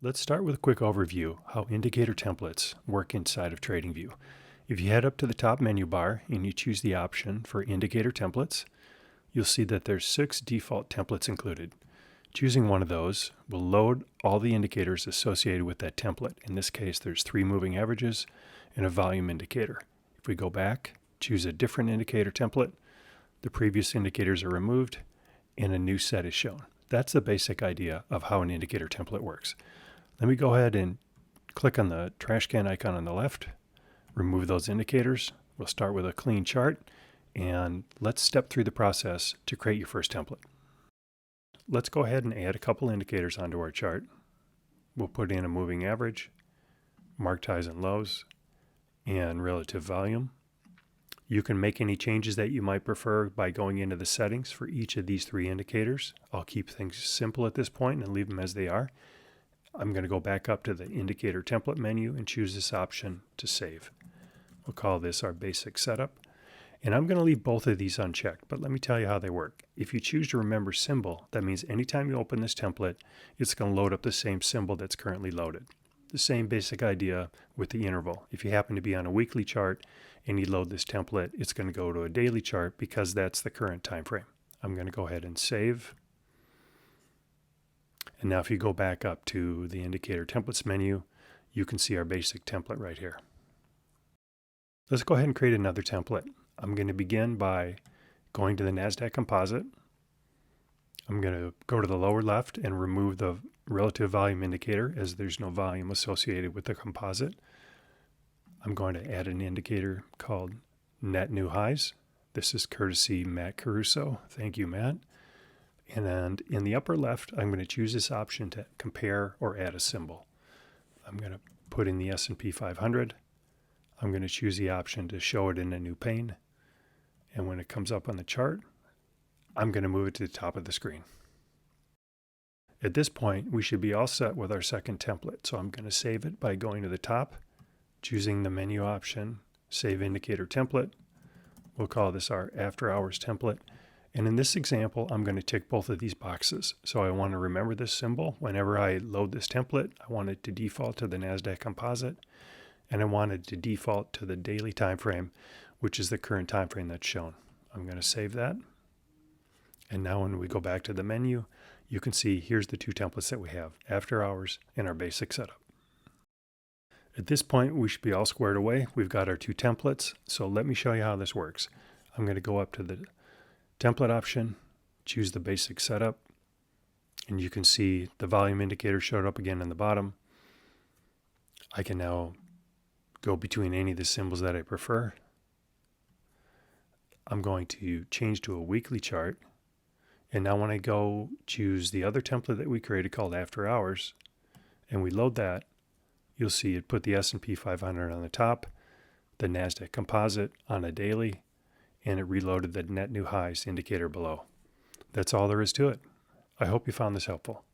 Let's start with a quick overview how indicator templates work inside of TradingView. If you head up to the top menu bar and you choose the option for indicator templates, you'll see that there's 6 default templates included. Choosing one of those will load all the indicators associated with that template. In this case, there's 3 moving averages and a volume indicator. If we go back, choose a different indicator template, the previous indicators are removed and a new set is shown. That's the basic idea of how an indicator template works. Let me go ahead and click on the trash can icon on the left, remove those indicators. We'll start with a clean chart, and let's step through the process to create your first template. Let's go ahead and add a couple indicators onto our chart. We'll put in a moving average, marked highs and lows, and relative volume. You can make any changes that you might prefer by going into the settings for each of these 3 indicators. I'll keep things simple at this point and leave them as they are. I'm going to go back up to the indicator template menu and choose this option to save. We'll call this our basic setup. And I'm going to leave both of these unchecked, but let me tell you how they work. If you choose to remember symbol, that means anytime you open this template, it's going to load up the same symbol that's currently loaded. The same basic idea with the interval. If you happen to be on a weekly chart and you load this template, it's going to go to a daily chart because that's the current time frame. I'm going to go ahead and save. And now if you go back up to the indicator templates menu, you can see our basic template right here. Let's go ahead and create another template. I'm going to begin by going to the NASDAQ composite. I'm going to go to the lower left and remove the relative volume indicator as there's no volume associated with the composite. I'm going to add an indicator called net new highs. This is courtesy Matt Caruso. Thank you, Matt. And in the upper left, I'm going to choose this option to compare or add a symbol. I'm going to put in the S&P 500. I'm going to choose the option to show it in a new pane. And when it comes up on the chart, I'm going to move it to the top of the screen. At this point, we should be all set with our second template. So I'm going to save it by going to the top, choosing the menu option, Save Indicator Template. We'll call this our After Hours template. And in this example, I'm going to tick both of these boxes. So I want to remember this symbol. Whenever I load this template, I want it to default to the NASDAQ composite. And I want it to default to the daily time frame, which is the current time frame that's shown. I'm going to save that. And now when we go back to the menu, you can see here's the 2 templates that we have, After Hours and our basic setup. At this point, we should be all squared away. We've got our 2 templates. So let me show you how this works. I'm going to go up to the template option, choose the basic setup, and you can see the volume indicator showed up again in the bottom. I can now go between any of the symbols that I prefer. I'm going to change to a weekly chart. And now when I go choose the other template that we created called After Hours, and we load that, you'll see it put the S&P 500 on the top, the NASDAQ composite on a daily, and it reloaded the net new highs indicator below. That's all there is to it. I hope you found this helpful.